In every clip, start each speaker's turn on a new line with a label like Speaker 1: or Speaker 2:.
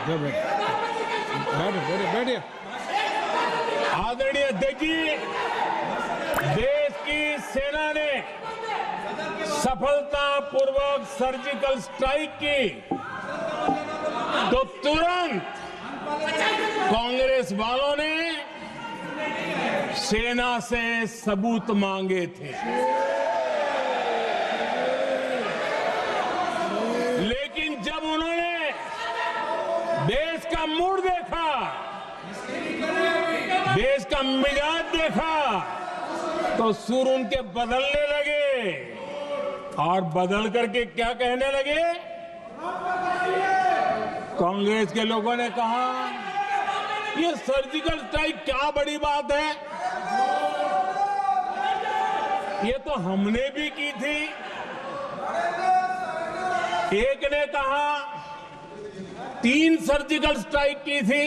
Speaker 1: जब बैठिए बैठिए।
Speaker 2: आदरणीय अध्यक्ष जी, देश की सेना ने सफलतापूर्वक सर्जिकल स्ट्राइक की तो तुरंत कांग्रेस वालों ने सेना से सबूत मांगे थे, लेकिन जब उन्होंने देश का मूड देखा, देश का मिजाज देखा, तो सुर उनके बदलने लगे और बदल करके क्या कहने लगे। कांग्रेस के लोगों ने कहा, ये सर्जिकल स्ट्राइक क्या बड़ी बात है, ये तो हमने भी की थी। एक ने कहा 3 सर्जिकल स्ट्राइक की थी,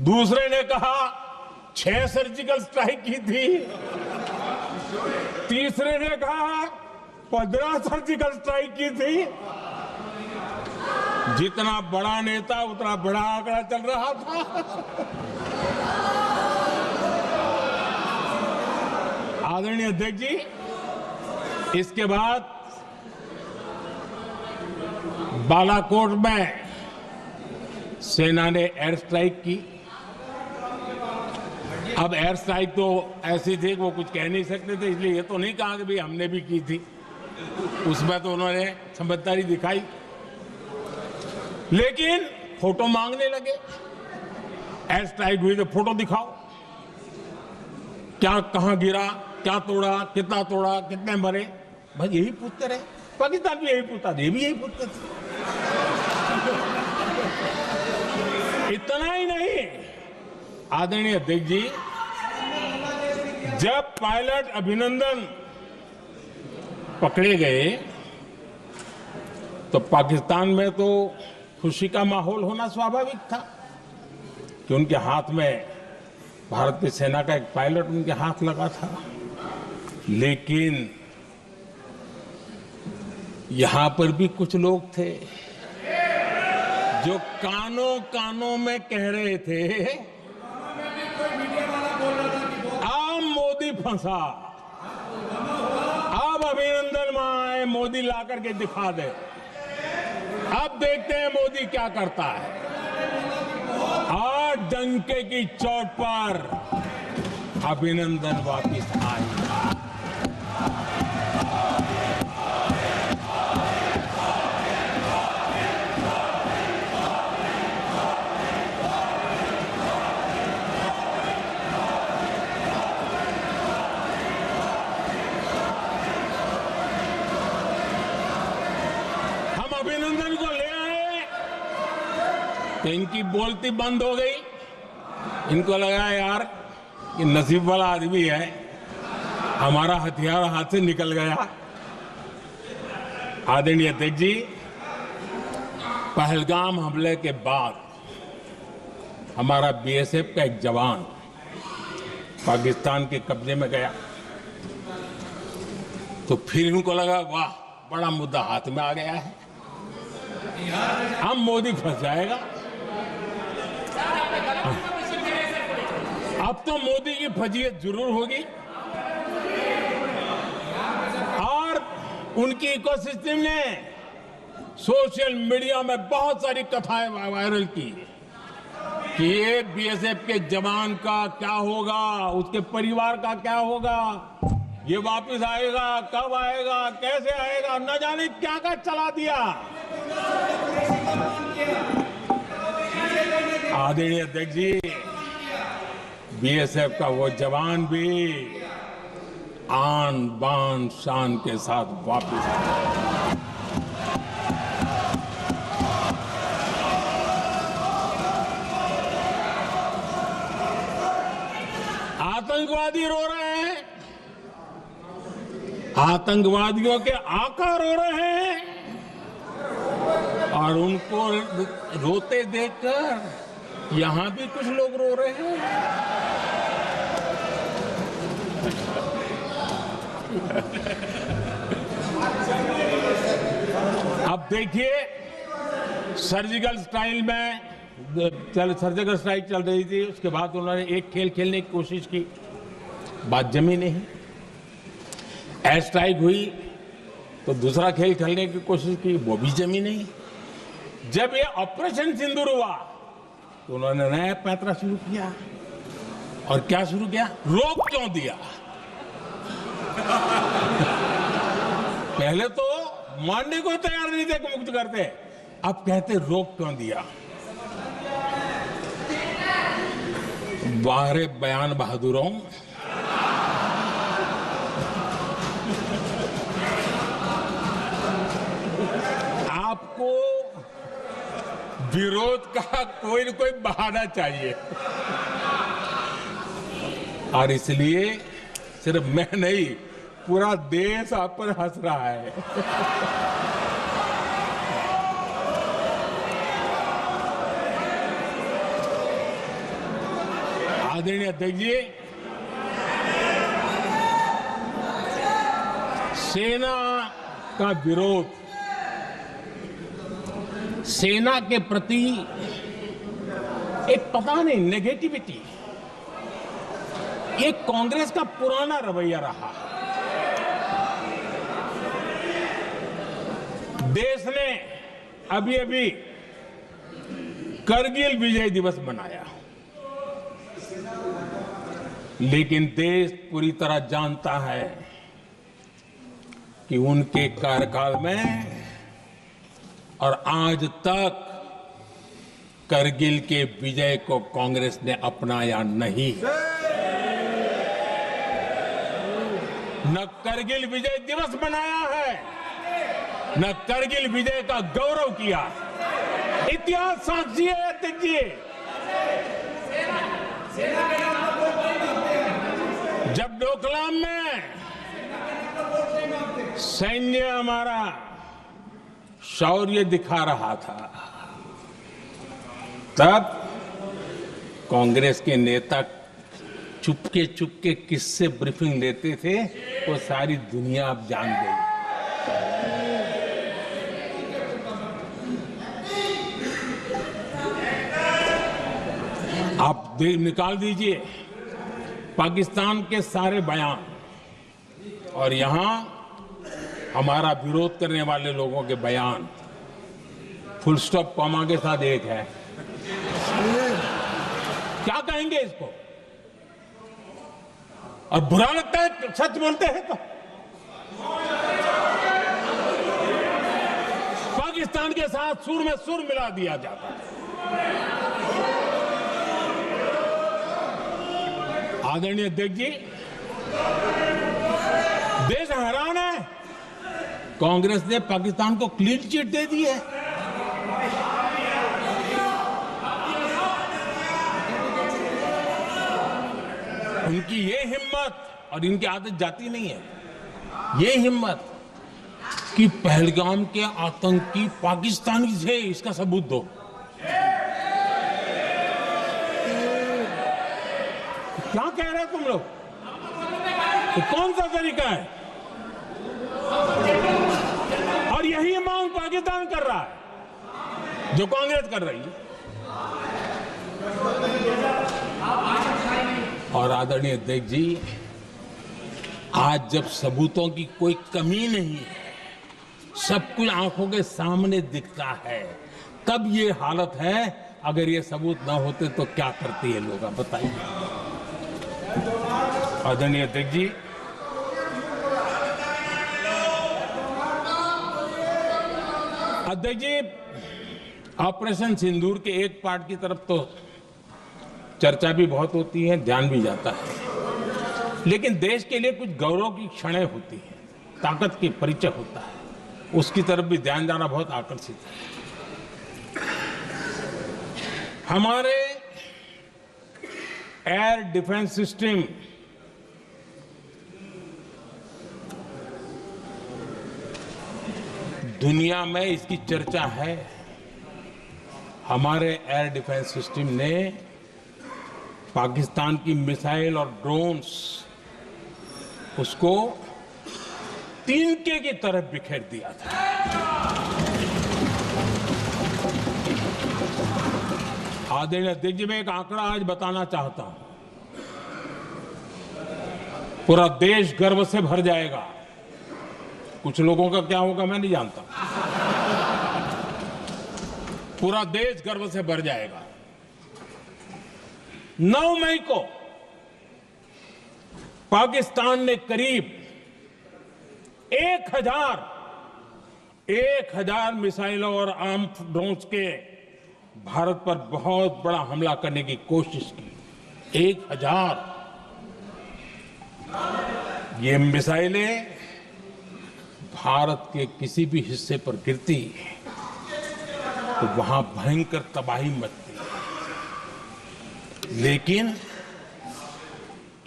Speaker 2: दूसरे ने कहा 6 सर्जिकल स्ट्राइक की थी, तीसरे ने कहा 15 सर्जिकल स्ट्राइक की थी। जितना बड़ा नेता उतना बड़ा आंकड़ा चल रहा था। आदरणीय अध्यक्ष जी, इसके बाद बालाकोट में सेना ने एयर स्ट्राइक की। अब एयर स्ट्राइक तो ऐसी थी कि वो कुछ कह नहीं सकते थे, इसलिए ये तो नहीं कहा कि भाई हमने भी की थी। उसमें तो उन्होंने समझदारी दिखाई, लेकिन फोटो मांगने लगे। एयर स्ट्राइक हुई तो फोटो दिखाओ, क्या कहां गिरा, क्या तोड़ा, कितना तोड़ा, कितने मरे, बस यही पूछते रहे। पाकिस्तान भी यही पूछता था, ये भी यही पूछते थे। इतना ही नहीं, आदरणीय अध्यक्ष जी, जब पायलट अभिनंदन पकड़े गए तो पाकिस्तान में तो खुशी का माहौल होना स्वाभाविक था कि उनके हाथ में भारत की सेना का एक पायलट उनके हाथ लगा था। लेकिन यहां पर भी कुछ लोग थे जो कानों कानों में कह रहे थे, अब मोदी फंसा, अब अभिनंदन वहां आए, मोदी ला करके दिखा दे, अब देखते हैं मोदी क्या करता है। आज डंके की चोट पर अभिनंदन वापिस आए। अभिनंदन को ले आए तो इनकी बोलती बंद हो गई। इनको लगा यार ये नसीब वाला आदमी है, हमारा हथियार हाथ से निकल गया। आदरणीय अध्यक्ष जी, पहलगाम हमले के बाद हमारा बीएसएफ का एक जवान पाकिस्तान के कब्जे में गया, तो फिर इनको लगा वाह बड़ा मुद्दा हाथ में आ गया है, हम मोदी फंस जाएगा। अब तो मोदी की फजीयत जरूर होगी और उनकी इकोसिस्टम ने सोशल मीडिया में बहुत सारी कथाएं वायरल की कि ये बीएसएफ के जवान का क्या होगा, उसके परिवार का क्या होगा, ये वापस आएगा, कब आएगा, कैसे आएगा, न जाने क्या क्या चला दिया। आदरणीय अध्यक्ष जी, बीएसएफ का वो जवान भी आन बान शान के साथ वापस आया। आतंकवादी रो रहे हैं, आतंकवादियों के आका रो रहे हैं और उनको रोते देखकर यहां भी कुछ लोग रो रहे हैं। अब देखिए सर्जिकल स्ट्राइक चल रही थी, उसके बाद उन्होंने एक खेल खेलने की कोशिश की, बात जमी नहीं। एयर स्ट्राइक हुई तो दूसरा खेल खेलने की कोशिश की, वो भी जमी नहीं। जब ये ऑपरेशन सिंदूर हुआ तो उन्होंने नया पैंतरा शुरू किया। और क्या शुरू किया? रोक क्यों दिया? पहले तो मानने को तैयार नहीं थे कि मुक्त करते, अब कहते रोक क्यों दिया? बाहरे बयान बहादुरों, आपको विरोध का कोई न कोई बहाना चाहिए, और इसलिए सिर्फ मैं नहीं, पूरा देश आप पर हंस रहा है। आदरणीय अध्यक्ष जी, सेना का विरोध, सेना के प्रति एक पता नहीं नेगेटिविटी, ये कांग्रेस का पुराना रवैया रहा है। देश ने अभी अभी करगिल विजय दिवस मनाया, लेकिन देश पूरी तरह जानता है कि उनके कार्यकाल में और आज तक करगिल के विजय को कांग्रेस ने अपनाया नहीं। न करगिल विजय दिवस मनाया है, न करगिल विजय का गौरव किया। इतिहास साक्षी है अध्यक्ष जी। जब डोकलाम में सैन्य हमारा शौर्य दिखा रहा था, तब कांग्रेस के नेता चुपके चुपके किससे ब्रीफिंग लेते थे, वो सारी दुनिया अब जान गई। आप निकाल दीजिए पाकिस्तान के सारे बयान और यहां हमारा विरोध करने वाले लोगों के बयान, फुल स्टॉप कॉमा के साथ एक है। क्या कहेंगे इसको? और बुरा लगता है सच बोलते हैं तो। पाकिस्तान के साथ सुर में सुर मिला दिया जाता है। आदरणीय अध्यक्ष जी, देश हैरान है, कांग्रेस ने पाकिस्तान को क्लीन चिट दे दी है। उनकी ये हिम्मत, और इनकी आदत जाती नहीं है, ये हिम्मत कि पहलगाम के आतंकी पाकिस्तानी थे, इसका सबूत दो। क्या कह रहे हो तुम लोग? तो कौन सा तरीका है? और यही मांग पाकिस्तान कर रहा है जो कांग्रेस कर रही है। और आदरणीय अध्यक्ष जी, आज जब सबूतों की कोई कमी नहीं है, सब कुछ आंखों के सामने दिखता है, तब ये हालत है। अगर ये सबूत ना होते तो क्या करते ये लोग, आप बताइए। आदरणीय अध्यक्ष जी, ऑपरेशन सिंदूर के एक पार्ट की तरफ तो चर्चा भी बहुत होती है, ध्यान भी जाता है, लेकिन देश के लिए कुछ गौरव की क्षणें होती हैं, ताकत की परिचय होता है, उसकी तरफ भी ध्यान जाना बहुत आकर्षित है। हमारे एयर डिफेंस सिस्टम दुनिया में इसकी चर्चा है। हमारे एयर डिफेंस सिस्टम ने पाकिस्तान की मिसाइल और ड्रोन्स उसको तिनके की तरफ बिखेर दिया था। आदरणीय अध्यक्ष जी, मैं एक आंकड़ा आज बताना चाहता हूं। पूरा देश गर्व से भर जाएगा। कुछ लोगों का क्या होगा मैं नहीं जानता। पूरा देश गर्व से भर जाएगा। 9 मई को पाकिस्तान ने करीब 1000 मिसाइलों और आर्म ड्रोन्स के भारत पर बहुत बड़ा हमला करने की कोशिश की। 1000 ये मिसाइलें भारत के किसी भी हिस्से पर गिरती तो वहां भयंकर तबाही मचती। लेकिन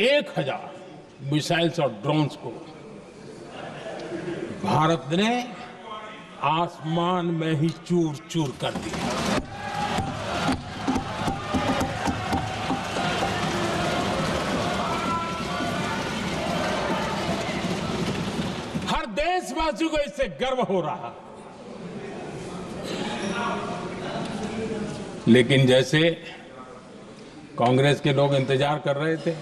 Speaker 2: 1000 मिसाइल्स और ड्रोन्स को भारत ने आसमान में ही चूर चूर कर दिया। हर देशवासी को इससे गर्व हो रहा। लेकिन जैसे कांग्रेस के लोग इंतजार कर रहे थे,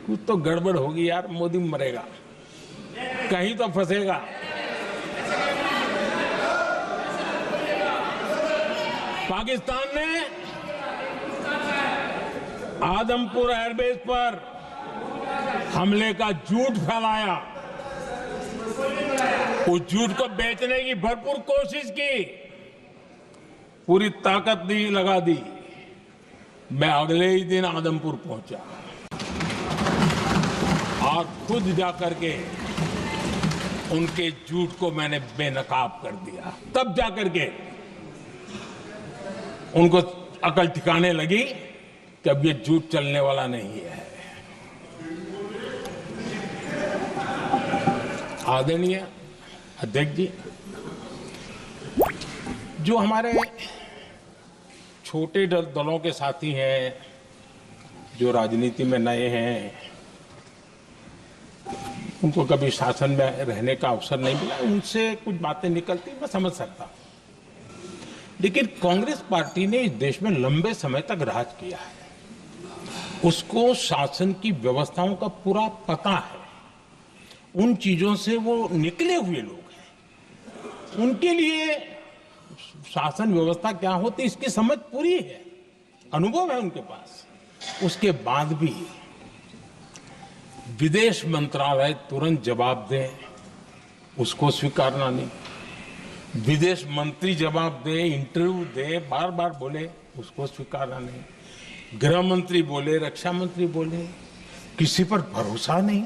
Speaker 2: कुछ तो गड़बड़ होगी यार, मोदी मरेगा, कहीं तो फंसेगा। पाकिस्तान ने आदमपुर एयरबेस पर हमले का झूठ फैलाया। उस झूठ को बेचने की भरपूर कोशिश की, पूरी ताकत दी लगा दी। मैं अगले ही दिन आदमपुर पहुंचा और खुद जाकर के उनके झूठ को मैंने बेनकाब कर दिया। तब जाकर के उनको अकल ठिकाने लगी कि अब ये झूठ चलने वाला नहीं है। आदरणीय अध्यक्ष जी, जो हमारे छोटे दलों के साथी हैं, जो राजनीति में नए हैं, उनको कभी शासन में रहने का अवसर नहीं मिला, उनसे कुछ बातें निकलती मैं समझ सकता हूं। लेकिन कांग्रेस पार्टी ने इस देश में लंबे समय तक राज किया है। उसको शासन की व्यवस्थाओं का पूरा पता है। उन चीजों से वो निकले हुए लोग हैं। उनके लिए शासन व्यवस्था क्या होती है इसकी समझ पूरी है, अनुभव है उनके पास। उसके बाद भी विदेश मंत्रालय तुरंत जवाब दे, उसको स्वीकारना नहीं। विदेश मंत्री जवाब दे, इंटरव्यू दे, बार बार बोले, उसको स्वीकारना नहीं। गृह मंत्री बोले, रक्षा मंत्री बोले, किसी पर भरोसा नहीं।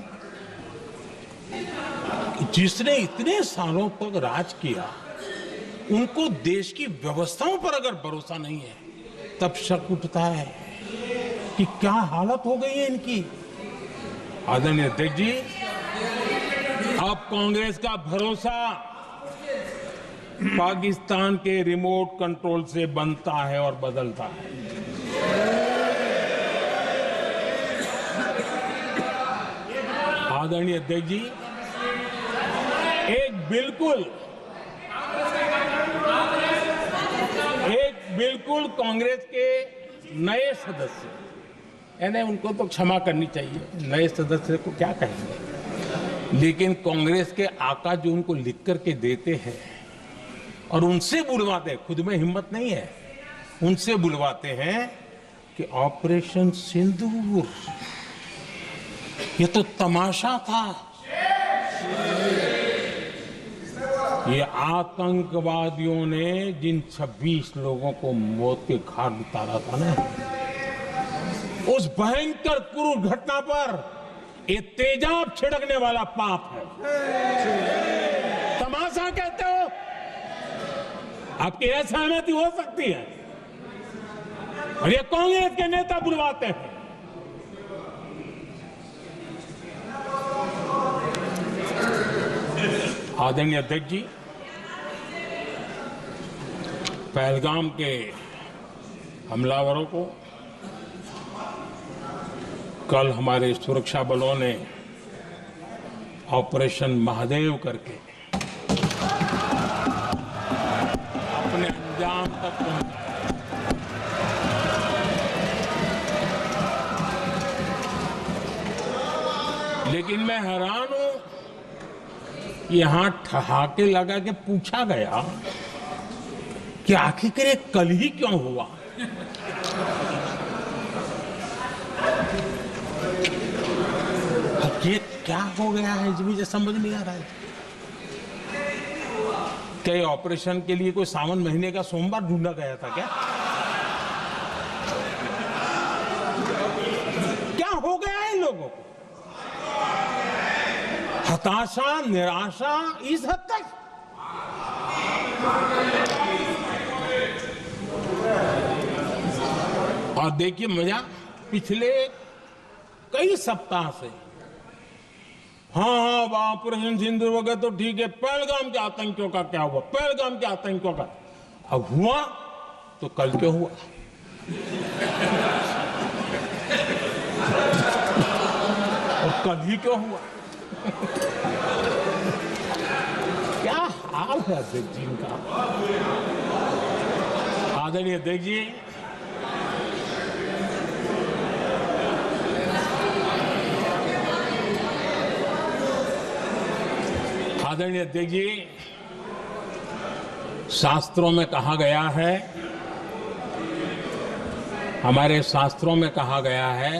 Speaker 2: जिसने इतने सालों तक राज किया, उनको देश की व्यवस्थाओं पर अगर भरोसा नहीं है, तब शक उठता है कि क्या हालत हो गई है इनकी। आदरणीय अध्यक्ष जी, अब कांग्रेस का भरोसा पाकिस्तान के रिमोट कंट्रोल से बनता है और बदलता है। आदरणीय अध्यक्ष जी, एक बिल्कुल कांग्रेस के नए सदस्य, यानी उनको तो क्षमा करनी चाहिए, नए सदस्य को क्या कहेंगे, लेकिन कांग्रेस के आका जो उनको लिख करके देते हैं और उनसे बुलवाते हैं, खुद में हिम्मत नहीं है, उनसे बुलवाते हैं कि ऑपरेशन सिंदूर ये तो तमाशा था, ये आतंकवादियों ने जिन 26 लोगों को मौत के घाट उतारा था ना, उस भयंकर क्रूर घटना पर ये तेजाब छिड़कने वाला पाप है। तमाशा कहते हो? आपकी असहमति हो सकती है, और ये कांग्रेस के नेता बुलवाते हैं। आदरणीय अध्यक्ष जी, पहलगाम के हमलावरों को कल हमारे सुरक्षा बलों ने ऑपरेशन महादेव करके अपने अंजाम तक पहुंचाया। लेकिन मैं हैरान हूं, यहां ठहाके लगा के पूछा गया कि आखिर ये कल ही क्यों हुआ। अब ये क्या हो गया है, मुझे समझ नहीं आ रहा है। क्या ऑपरेशन के लिए कोई सावन महीने का सोमवार ढूंढा गया था क्या? क्या हो गया है इन लोगों को? हताशा, निराशा इस हद तक। और देखिए मजा, पिछले कई सप्ताह से हाँ ऑपरेशन सिंदूर वगैरह तो ठीक है, पहलगाम के आतंकियों का क्या हुआ, पहलगाम के आतंकियों का। अब हुआ तो कल क्यों हुआ? और कल ही क्यों हुआ? क्या हाल है अध्यक्ष जी का। आदरणीय अध्यक्ष जी, आदरणीय अध्यक्ष जी, शास्त्रों में कहा गया है, हमारे शास्त्रों में कहा गया है,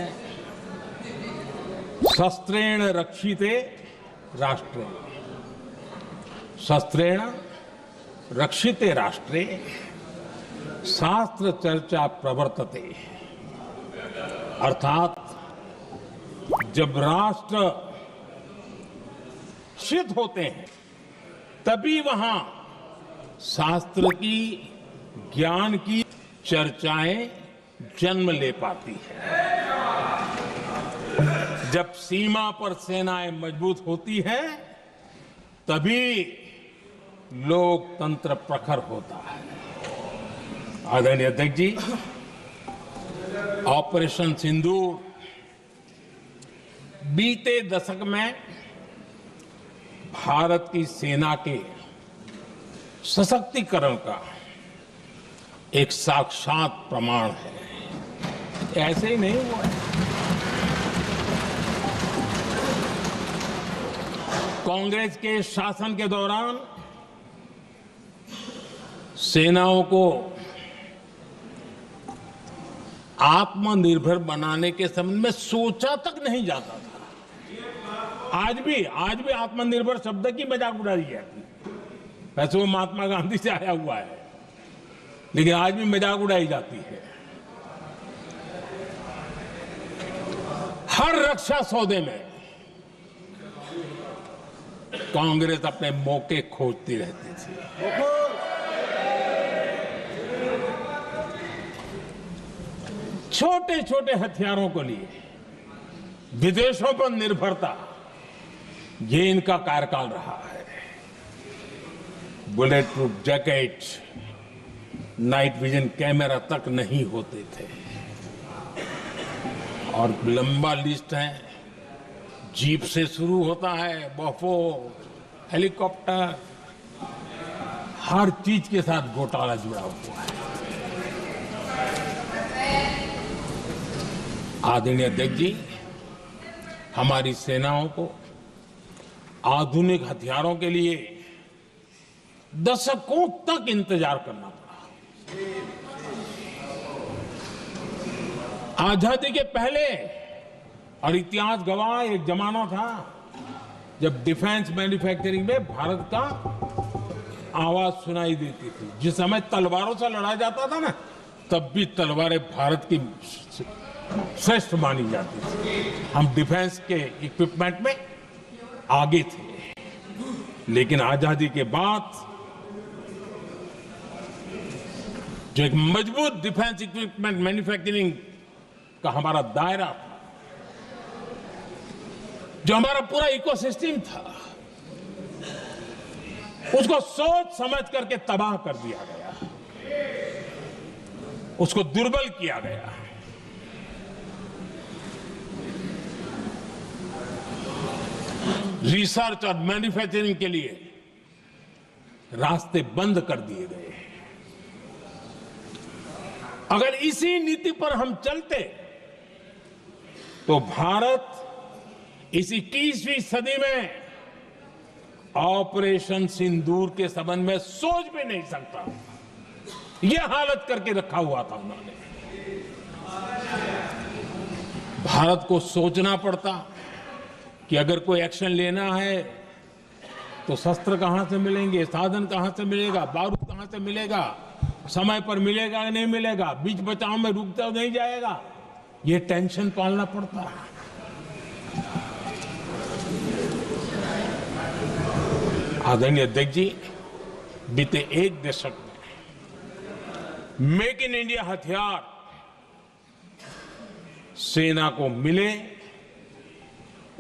Speaker 2: शस्त्रेण रक्षिते राष्ट्रे, शस्त्रेण रक्षिते राष्ट्रे शास्त्र चर्चा प्रवर्तते। अर्थात जब राष्ट्र शिक्षित होते हैं तभी वहां शास्त्र की, ज्ञान की चर्चाएं जन्म ले पाती है। जब सीमा पर सेनाएं मजबूत होती है तभी लोकतंत्र प्रखर होता है। आदरणीय अध्यक्ष जी, ऑपरेशन सिंदूर बीते दशक में भारत की सेना के सशक्तिकरण का एक साक्षात प्रमाण है। ऐसे ही नहीं हुआ है। कांग्रेस के शासन के दौरान सेनाओं को आत्मनिर्भर बनाने के संबंध में सोचा तक नहीं जाता था। आज भी आत्मनिर्भर शब्द की मजाक उड़ाई जाती है। वैसे वो महात्मा गांधी से आया हुआ है, लेकिन आज भी मजाक उड़ाई जाती है। हर रक्षा सौदे में कांग्रेस अपने मौके खोजती रहती थी। छोटे छोटे हथियारों को लिए विदेशों पर निर्भरता, ये इनका कार्यकाल रहा है। Bullet proof jacket, night vision camera तक नहीं होते थे। और लंबा लिस्ट है, जीप से शुरू होता है, बफो, हेलीकॉप्टर, हर चीज के साथ घोटाला जुड़ा हुआ है। आदरणीय अध्यक्ष जी, हमारी सेनाओं को आधुनिक हथियारों के लिए दशकों तक इंतजार करना पड़ा। आजादी के पहले, और इतिहास गवाह, एक जमाना था जब डिफेंस मैन्युफैक्चरिंग में भारत का आवाज सुनाई देती थी। जिस समय तलवारों से लड़ा जाता था ना, तब भी तलवारें भारत की श्रेष्ठ मानी जाती थी। हम डिफेंस के इक्विपमेंट में आगे थे। लेकिन आजादी के बाद जो एक मजबूत डिफेंस इक्विपमेंट मैन्युफैक्चरिंग का हमारा दायरा था, जो हमारा पूरा इकोसिस्टम था, उसको सोच समझ करके तबाह कर दिया गया, उसको दुर्बल किया गया। रिसर्च और मैन्युफैक्चरिंग के लिए रास्ते बंद कर दिए गए। अगर इसी नीति पर हम चलते तो भारत इस 21वीं सदी में ऑपरेशन सिंदूर के संबंध में सोच भी नहीं सकता। यह हालत करके रखा हुआ था उन्होंने। भारत को सोचना पड़ता कि अगर कोई एक्शन लेना है तो शस्त्र कहां से मिलेंगे, साधन कहां से मिलेगा, बारूद कहां से मिलेगा, समय पर मिलेगा या नहीं मिलेगा, बीच बचाव में रुकता नहीं जाएगा, ये टेंशन पालना पड़ता है। आदरणीय अध्यक्ष जी, बीते एक दशक में मेक इन इंडिया हथियार सेना को मिले,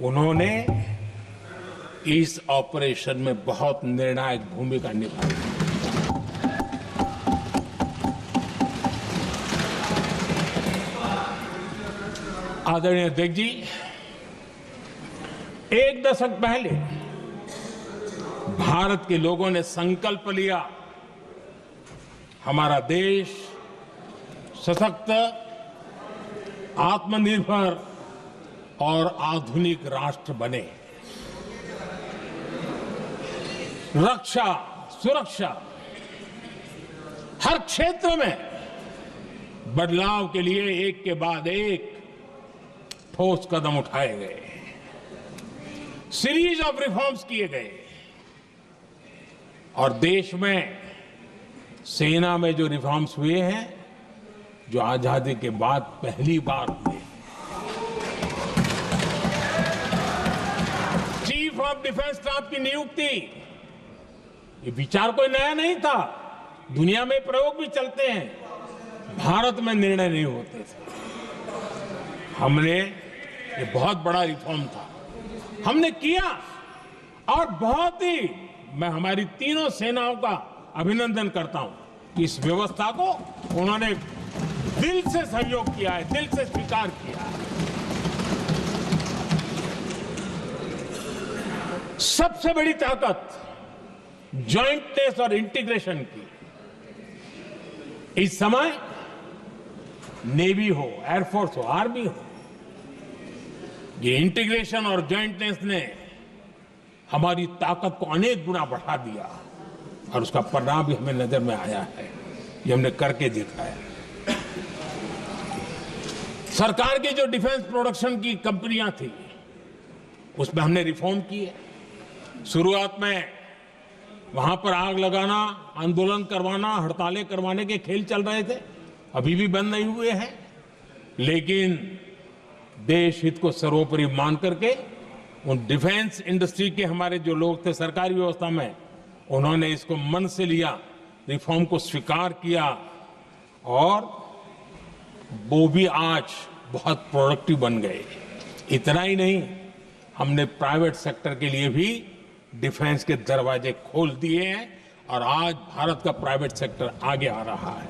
Speaker 2: उन्होंने इस ऑपरेशन में बहुत निर्णायक भूमिका निभाई। आदरणीय अध्यक्ष जी, एक दशक पहले भारत के लोगों ने संकल्प लिया, हमारा देश सशक्त, आत्मनिर्भर और आधुनिक राष्ट्र बने। रक्षा, सुरक्षा, हर क्षेत्र में बदलाव के लिए एक के बाद एक ठोस कदम उठाए गए, सीरीज ऑफ रिफॉर्म्स किए गए और देश में सेना में जो रिफॉर्म्स हुए हैं, जो आजादी के बाद पहली बार हुए। चीफ ऑफ डिफेंस स्टाफ की नियुक्ति, ये विचार कोई नया नहीं था, दुनिया में प्रयोग भी चलते हैं, भारत में निर्णय नहीं होते थे। हमने, ये बहुत बड़ा रिफॉर्म था, हमने किया और बहुत ही, मैं हमारी तीनों सेनाओं का अभिनंदन करता हूं कि इस व्यवस्था को उन्होंने दिल से सहयोग किया है, दिल से स्वीकार किया है। सबसे बड़ी ताकत जॉइंटनेस और इंटीग्रेशन की। इस समय नेवी हो, एयरफोर्स हो, आर्मी हो, ये इंटीग्रेशन और जॉइंटनेस ने हमारी ताकत को अनेक गुना बढ़ा दिया और उसका परिणाम भी हमें नजर में आया है, ये हमने करके दिखाया। सरकार की जो डिफेंस प्रोडक्शन की कंपनियां थी, उसमें हमने रिफॉर्म किए। शुरुआत में वहां पर आग लगाना, आंदोलन करवाना, हड़तालें करवाने के खेल चल रहे थे, अभी भी बंद नहीं हुए हैं, लेकिन देश हित को सर्वोपरि मान करके उन डिफेंस इंडस्ट्री के हमारे जो लोग थे सरकारी व्यवस्था में, उन्होंने इसको मन से लिया, रिफॉर्म को स्वीकार किया और वो भी आज बहुत प्रोडक्टिव बन गए। इतना ही नहीं, हमने प्राइवेट सेक्टर के लिए भी डिफेंस के दरवाजे खोल दिए हैं और आज भारत का प्राइवेट सेक्टर आगे आ रहा है।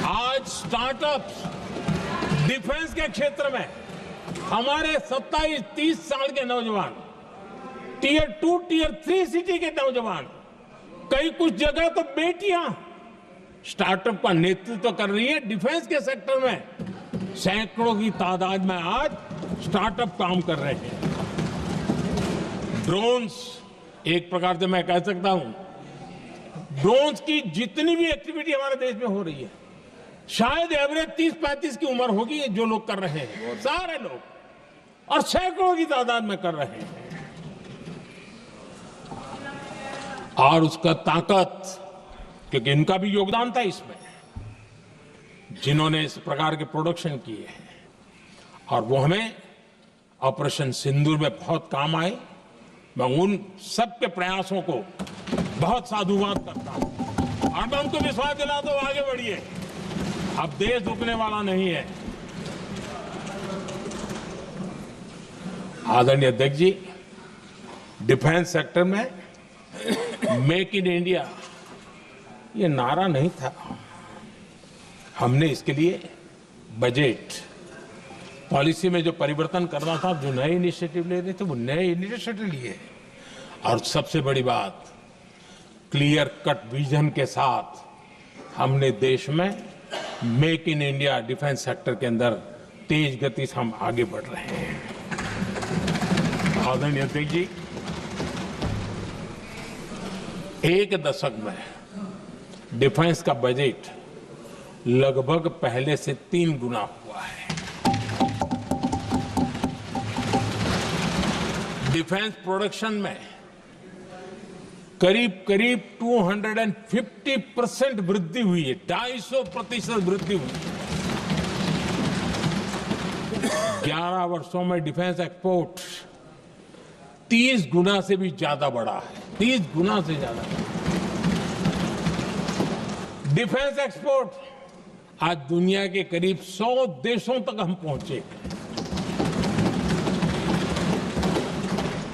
Speaker 2: आज स्टार्टअप्स डिफेंस के क्षेत्र में हमारे 27-30 साल के नौजवान, टियर 2, टियर 3 सिटी के नौजवान, कई कुछ जगह तो बेटियां स्टार्टअप का नेतृत्व कर रही है। डिफेंस के सेक्टर में सैकड़ों की तादाद में आज स्टार्टअप काम कर रहे हैं। ड्रोन्स, एक प्रकार से मैं कह सकता हूं, ड्रोन्स की जितनी भी एक्टिविटी हमारे देश में हो रही है, शायद एवरेज 30-35 की उम्र होगी, जो लोग कर रहे हैं वो सारे लोग, और सैकड़ों की तादाद में कर रहे हैं। और उसका ताकत, क्योंकि इनका भी योगदान था इसमें, जिन्होंने इस प्रकार के प्रोडक्शन किए हैं, और वो हमें ऑपरेशन सिंदूर में बहुत काम आए। मैं उन सबके प्रयासों को बहुत साधुवाद करता हूं और मैं उनको विश्वास दिलाता हूं, आगे बढ़िए, अब देश रुकने वाला नहीं है। आदरणीय अध्यक्ष जी, डिफेंस सेक्टर में मेक इन इंडिया ये नारा नहीं था, हमने इसके लिए बजट पॉलिसी में जो परिवर्तन करना था, जो नए इनिशिएटिव ले रहे थे, वो नए इनिशिएटिव लिए। और सबसे बड़ी बात, क्लियर कट विजन के साथ हमने देश में make in India defence sector के अंदर तेज गति से हम आगे बढ़ रहे हैं। आदरणीय अध्यक्ष जी, एक दशक में डिफेंस का बजट लगभग पहले से 3 गुना हुआ है। डिफेंस प्रोडक्शन में करीब करीब 250% वृद्धि हुई है, 250% वृद्धि हुई है। 11 वर्षों में डिफेंस एक्सपोर्ट 30 गुना से भी ज्यादा बढ़ा है, 30 गुना से ज्यादा। डिफेंस एक्सपोर्ट आज दुनिया के करीब 100 देशों तक हम पहुंचे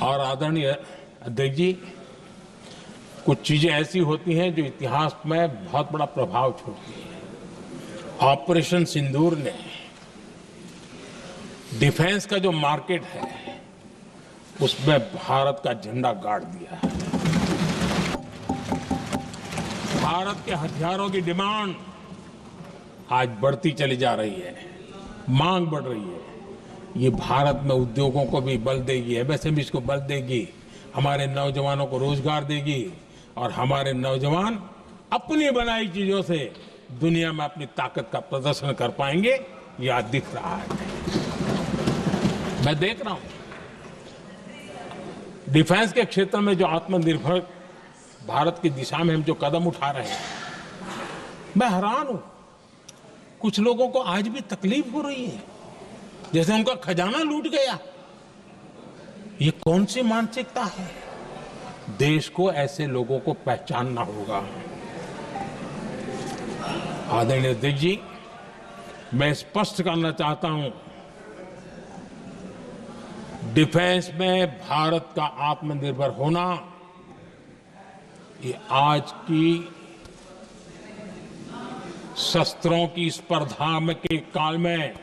Speaker 2: और आदरणीय अध्यक्ष जी, कुछ चीजें ऐसी होती हैं जो इतिहास में बहुत बड़ा प्रभाव छोड़ती हैं। ऑपरेशन सिंदूर ने डिफेंस का जो मार्केट है उसमें भारत का झंडा गाड़ दिया है। भारत के हथियारों की डिमांड आज बढ़ती चली जा रही है, मांग बढ़ रही है। ये भारत में उद्योगों को भी बल देगी, एमएसएमई को बल देगी, हमारे नौजवानों को रोजगार देगी और हमारे नौजवान अपनी बनाई चीजों से दुनिया में अपनी ताकत का प्रदर्शन कर पाएंगे। ये आज दिख रहा है, मैं देख रहा हूं। डिफेंस के क्षेत्र में जो आत्मनिर्भर भारत की दिशा में हम जो कदम उठा रहे हैं, मैं हैरान हूं। कुछ लोगों को आज भी तकलीफ हो रही है, जैसे उनका खजाना लूट गया। ये कौन सी मानसिकता है? देश को ऐसे लोगों को पहचानना होगा। आदरणीय अध्यक्ष जी, मैं स्पष्ट करना चाहता हूं, डिफेंस में भारत का आत्मनिर्भर होना ये आज की शस्त्रों की स्पर्धा में के काल में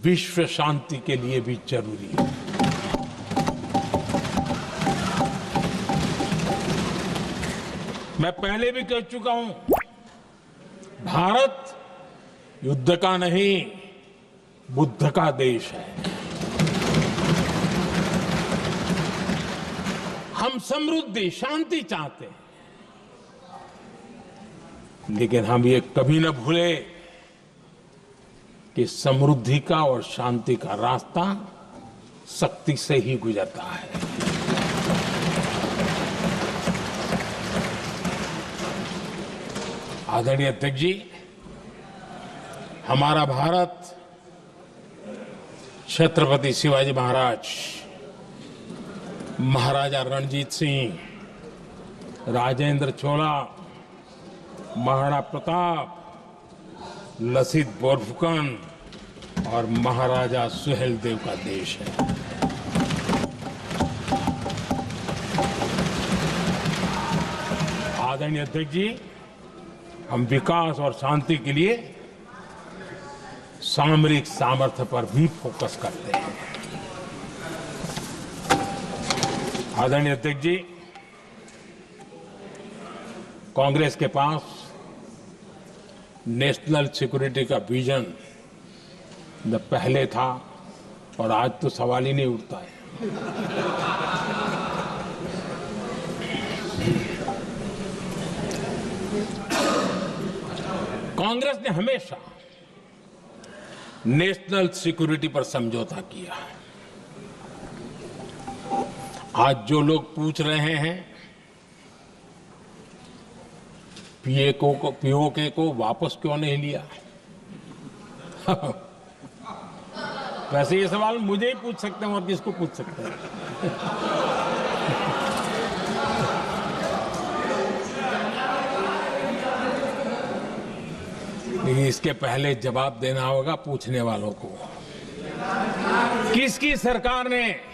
Speaker 2: विश्व शांति के लिए भी जरूरी है। मैं पहले भी कह चुका हूं, भारत युद्ध का नहीं बुद्ध का देश है। हम समृद्धि शांति चाहते हैं, लेकिन हम ये कभी न भूले कि समृद्धि का और शांति का रास्ता शक्ति से ही गुजरता है। आदरणीय अध्यक्ष जी, हमारा भारत छत्रपति शिवाजी महाराज, महाराजा रणजीत सिंह, राजेंद्र चोला, महाराणा प्रताप, लसित बोरफुकन और महाराजा सुहेलदेव का देश है। आदरणीय अध्यक्ष जी, हम विकास और शांति के लिए सामरिक सामर्थ्य पर भी फोकस करते हैं। आदरणीय अध्यक्ष जी, कांग्रेस के पास नेशनल सिक्योरिटी का विजन न पहले था और आज तो सवाल ही नहीं उठता है। कांग्रेस ने हमेशा नेशनल सिक्योरिटी पर समझौता किया। आज जो लोग पूछ रहे हैं पीओके को वापस क्यों नहीं लिया, वैसे ये सवाल मुझे ही पूछ सकते हैं और किसको पूछ सकते हैं। लेकिन इसके पहले जवाब देना होगा पूछने वालों को। किसकी सरकार ने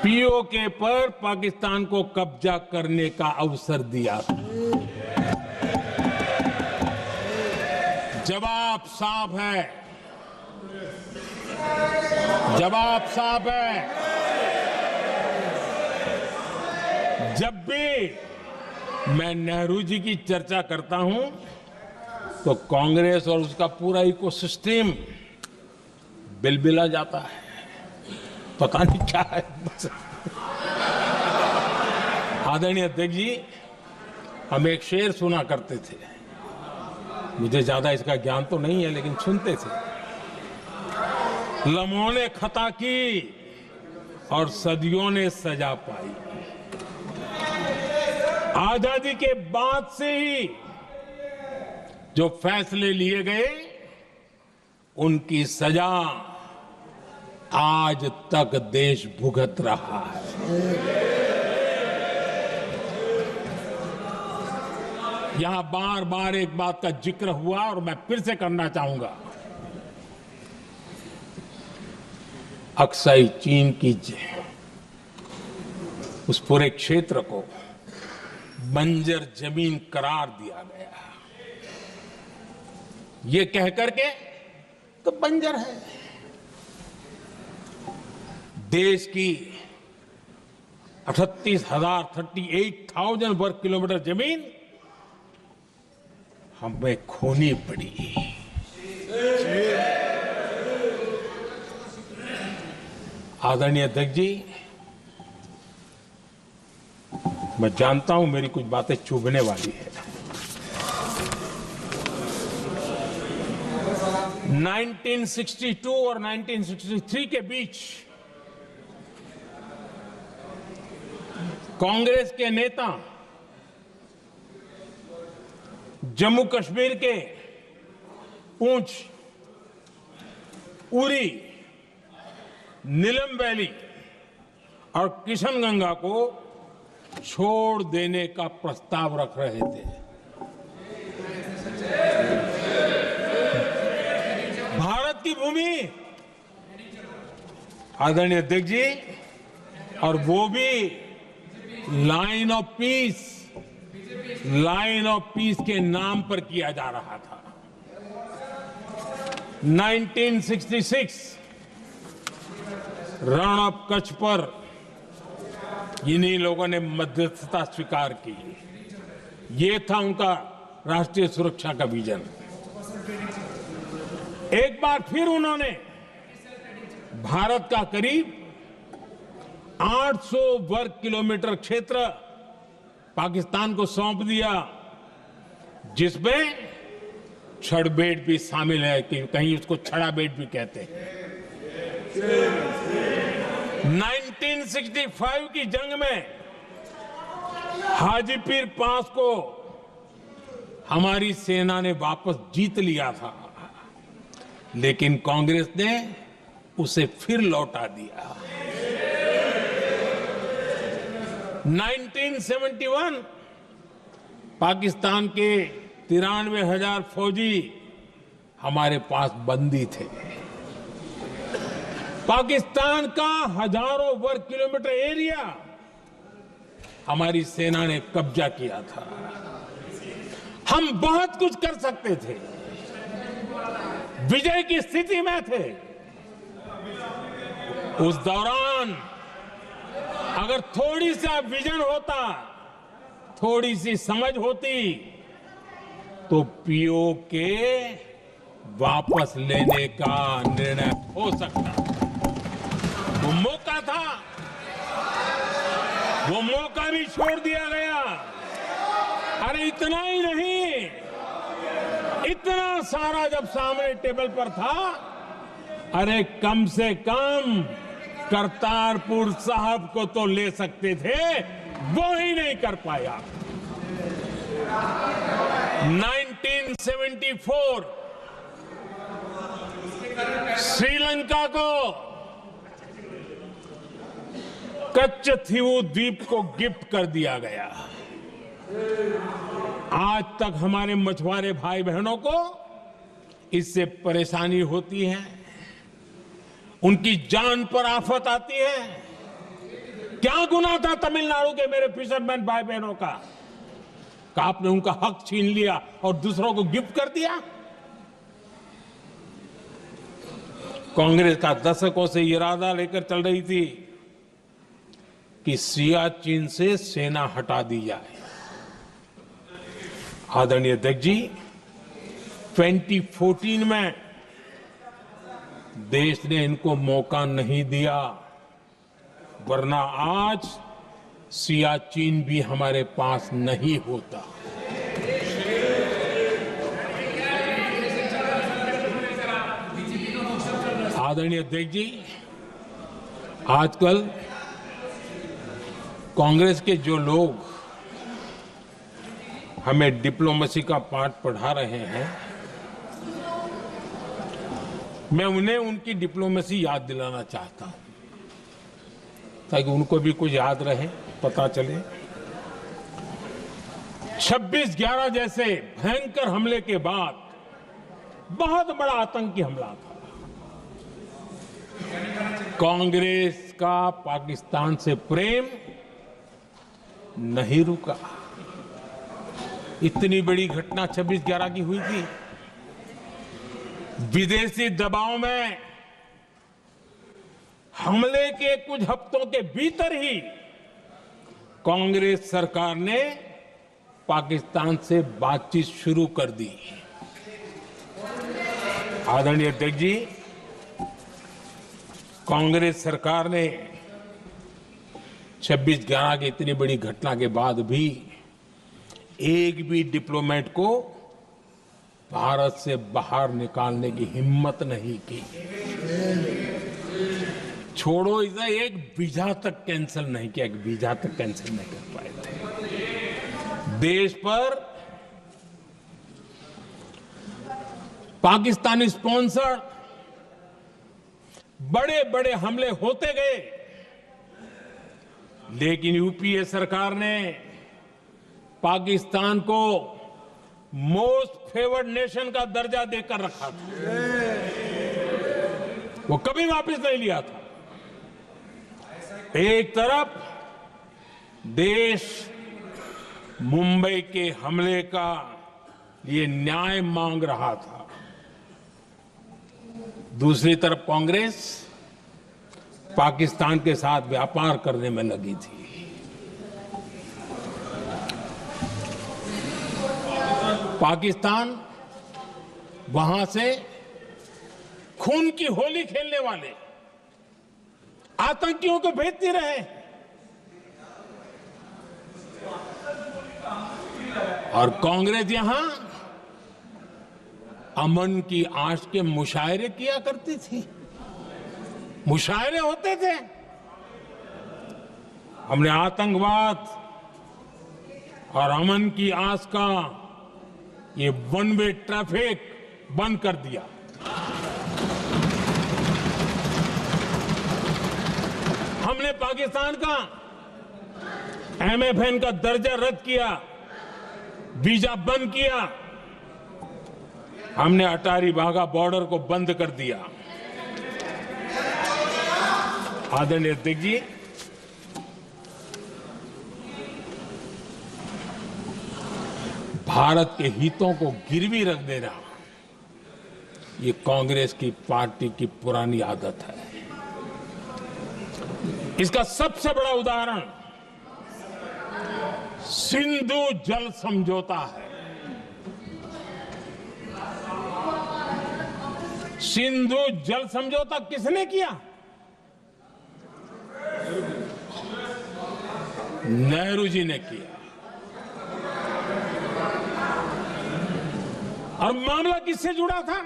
Speaker 2: पीओके पर पाकिस्तान को कब्जा करने का अवसर दिया? जवाब साफ है, जवाब साफ है। जब भी मैं नेहरू जी की चर्चा करता हूं तो कांग्रेस और उसका पूरा इकोसिस्टम बिलबिला जाता है, पता नहीं क्या है। आदरणीय अध्यक्ष जी, हम एक शेर सुना करते थे, मुझे ज्यादा इसका ज्ञान तो नहीं है लेकिन सुनते थे। लम्हों ने खता की और सदियों ने सजा पाई। आजादी के बाद से ही जो फैसले लिए गए उनकी सजा आज तक देश भुगत रहा है। यहां बार बार एक बात का जिक्र हुआ और मैं फिर से करना चाहूंगा। अक्साई चीन की उस पूरे क्षेत्र को बंजर जमीन करार दिया गया, ये कह करके तो बंजर है। देश की 38,000 वर्ग किलोमीटर जमीन हमें खोनी पड़ी। आदरणीय अध्यक्ष जी, मैं जानता हूं मेरी कुछ बातें चुभने वाली है। 1962 और 1963 के बीच कांग्रेस के नेता जम्मू कश्मीर के पूंछ, उरी, नीलम वैली और किशनगंगा को छोड़ देने का प्रस्ताव रख रहे थे। भारत की भूमि, आदरणीय अध्यक्ष जी, और वो भी लाइन ऑफ पीस के नाम पर किया जा रहा था। 1966 रण ऑफ कच्छ पर इन्हीं लोगों ने मध्यस्थता स्वीकार की। ये था उनका राष्ट्रीय सुरक्षा का विजन। एक बार फिर उन्होंने भारत का करीब 800 वर्ग किलोमीटर क्षेत्र पाकिस्तान को सौंप दिया, जिसमें छड़बेट भी शामिल है, कि कहीं उसको छड़ाबेट भी कहते हैं। 1965 की जंग में हाजीपीर पास को हमारी सेना ने वापस जीत लिया था, लेकिन कांग्रेस ने उसे फिर लौटा दिया। 1971 पाकिस्तान के 93,000 फौजी हमारे पास बंदी थे। पाकिस्तान का हजारों वर्ग किलोमीटर एरिया हमारी सेना ने कब्जा किया था। हम बहुत कुछ कर सकते थे, विजय की स्थिति में थे। उस दौरान अगर थोड़ी सा विजन होता, थोड़ी सी समझ होती, तो पीओके वापस लेने का निर्णय हो सकता। वो मौका था, वो मौका भी छोड़ दिया गया। अरे इतना ही नहीं, इतना सारा जब सामने टेबल पर था, अरे कम से कम करतारपुर साहब को तो ले सकते थे, वो ही नहीं कर पाया। 1974 श्रीलंका को कच्चथीवू द्वीप को गिफ्ट कर दिया गया। आज तक हमारे मछुआरे भाई बहनों को इससे परेशानी होती है, उनकी जान पर आफत आती है। क्या गुनाह था तमिलनाडु के मेरे फिशरमैन भाई बहनों का, कि आपने उनका हक छीन लिया और दूसरों को गिफ्ट कर दिया? कांग्रेस का दशकों से इरादा लेकर चल रही थी कि सियाचिन से सेना हटा दी जाए। आदरणीय अध्यक्ष जी, 2014 में देश ने इनको मौका नहीं दिया, वरना आज सियाचिन भी हमारे पास नहीं होता। आदरणीय अध्यक्ष जी, आजकल कांग्रेस के जो लोग हमें डिप्लोमेसी का पाठ पढ़ा रहे हैं, मैं उन्हें उनकी डिप्लोमेसी याद दिलाना चाहता हूं, ताकि उनको भी कुछ याद रहे, पता चले। 26/11 जैसे भयंकर हमले के बाद बहुत बड़ा आतंकी हमला था। कांग्रेस का पाकिस्तान से प्रेम नहीं रुका। इतनी बड़ी घटना 26/11 की हुई थी। विदेशी दबाव में हमले के कुछ हफ्तों के भीतर ही कांग्रेस सरकार ने पाकिस्तान से बातचीत शुरू कर दी। आदरणीय अध्यक्ष जी, कांग्रेस सरकार ने 26/11 की इतनी बड़ी घटना के बाद भी एक भी डिप्लोमेट को भारत से बाहर निकालने की हिम्मत नहीं की। छोड़ो, इसे एक वीजा तक कैंसिल नहीं किया, एक वीजा तक कैंसिल नहीं कर पाए थे। देश पर पाकिस्तानी स्पॉन्सर बड़े बड़े हमले होते गए, लेकिन यूपीए सरकार ने पाकिस्तान को मोस्ट फेवर्ड नेशन का दर्जा देकर रखा था। वो कभी वापस नहीं लिया था। एक तरफ देश मुंबई के हमले का ये न्याय मांग रहा था, दूसरी तरफ कांग्रेस पाकिस्तान के साथ व्यापार करने में लगी थी। पाकिस्तान वहां से खून की होली खेलने वाले आतंकियों को भेजते रहे, और कांग्रेस यहां अमन की आश के मुशायरे किया करती थी। मुशायरे होते थे। हमने आतंकवाद और अमन की आस का ये वन वे ट्रैफिक बंद कर दिया। हमने पाकिस्तान का MFN का दर्जा रद्द किया, वीजा बंद किया। हमने अटारी वाघा बॉर्डर को बंद कर दिया। आदरणीय अध्यक्ष जी, भारत के हितों को गिरवी रख देना, ये कांग्रेस की पार्टी की पुरानी आदत है। इसका सबसे बड़ा उदाहरण सिंधु जल समझौता है। सिंधु जल समझौता किसने किया? नेहरू जी ने किया। और मामला किससे जुड़ा था?